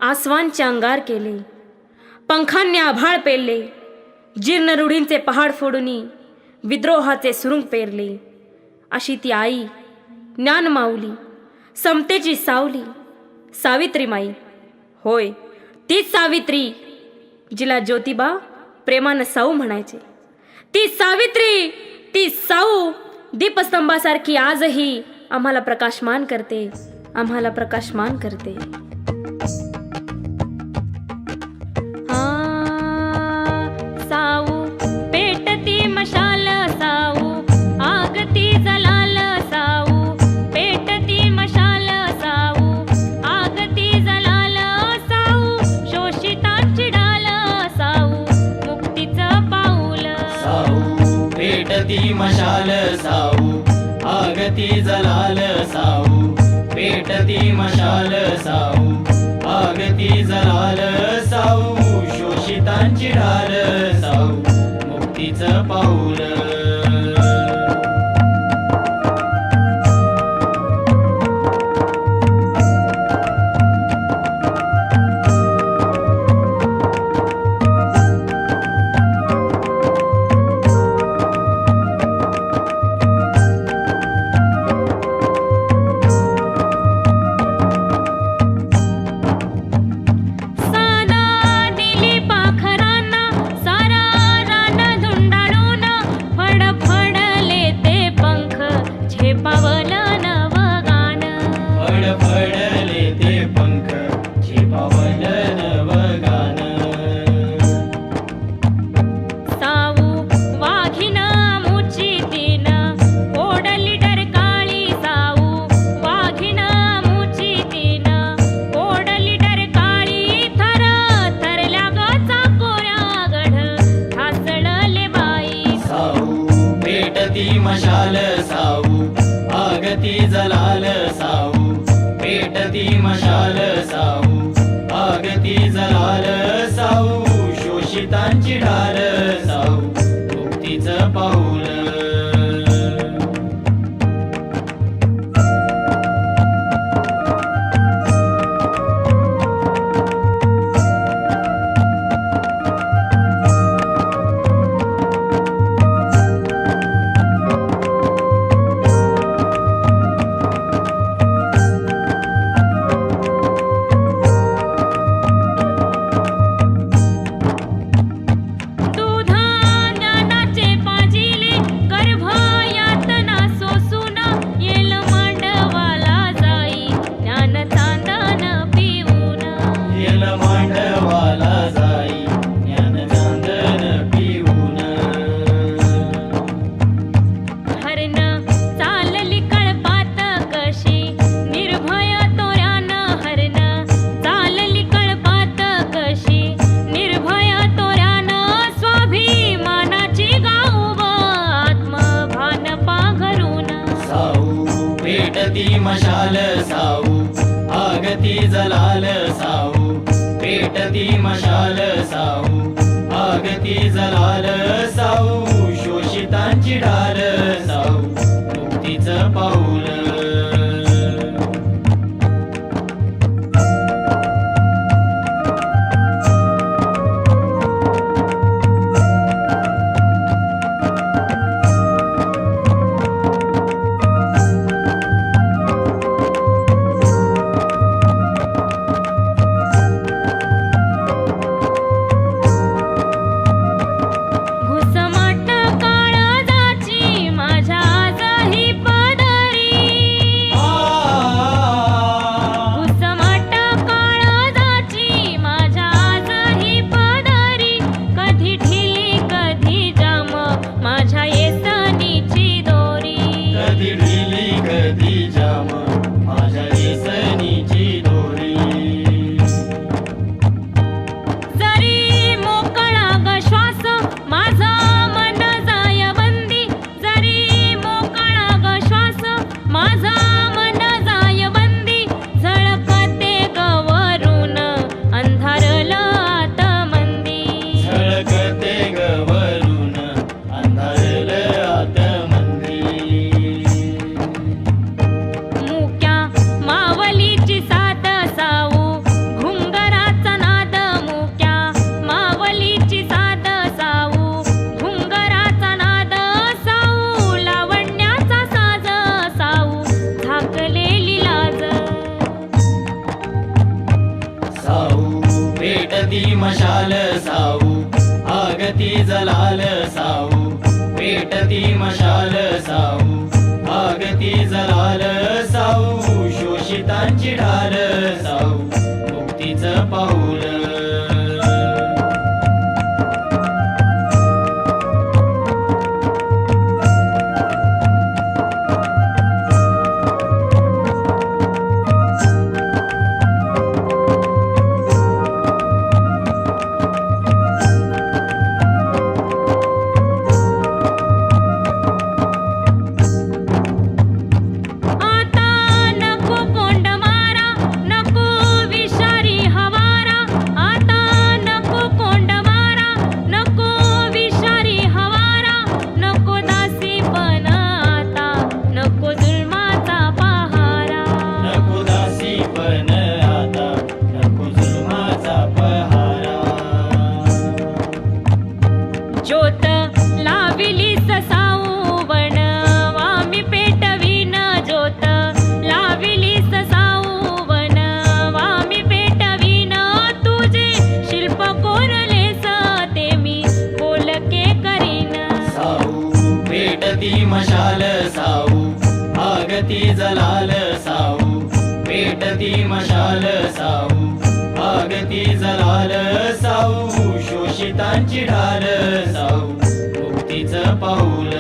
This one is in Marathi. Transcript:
आसवांचे अंगार केले, पंखांनी आभाळ पेरले, जीर्ण रूढींचे पहाड फोडूनी विद्रोहाचे सुरुंग पेरले. अशी ती आई, ज्ञान माऊली, समतेची सावली, सावित्रीमाई. होय, तीच सावित्री जिला ज्योतिबा प्रेमानं साऊ म्हणायचे. ती सावित्री, ती साऊ दीपस्तंभासारखी आजही आम्हाला प्रकाशमान करते, आम्हाला प्रकाशमान करते. साऊ पेटती मशाल, साऊ आगती जलाल, साऊ पेटती मशाल, साऊ आगती जलाल, साऊ शोषितांची डाल, साऊ मुक्तीचं पाऊल. साऊ पेटती मशाल, साऊ आगती जलाल, साऊ पेटती मशाल, साऊ आगती जलाल, साऊ शोषितांची ढाल, साऊ मुक्तीचं पाऊल. मशाल, साऊ आगती जलाल, साऊ पेटती मशाल, साऊ आगती जलाल, साऊ शोषितांची ढाल, साऊ मुक्तीचं पाऊल. पेटती मशाल, साऊ आगती जलाल, साऊ पेटती मशाल, साऊ आगती जलाल, साऊ शोषितांची ढाल, साऊ मुक्तीचं पाऊल. घुसमट काळजाची माझ्या आजही पदरी, मशाल साऊ आगती जलाल साऊ पेटती मशाल साऊ आगती जलाल साऊ शोषितांची ढाल साऊ मुक्तीचं पाऊल आता नको कोंड मारा नको विषारी हवारा आता नको कोंड मारा नको विषारी हवारा नको दासीपण आता नको जुलमाचा पहारा नको दासीपण आता नको जुलमाचा पहारा ज्योत लाविलीस साऊवण वामी पेटवीन ज्योत लाविलीस साऊवण वामी पेटवीन तुझे शिल्प कोरलेस ते मी बोलके करीन साऊ पेटती मशाल साऊ आगती जलाल साऊ पेटती मशाल साऊ आगती जलाल साऊ शोषितांची ढाल साऊ मुक्तीचं पाऊल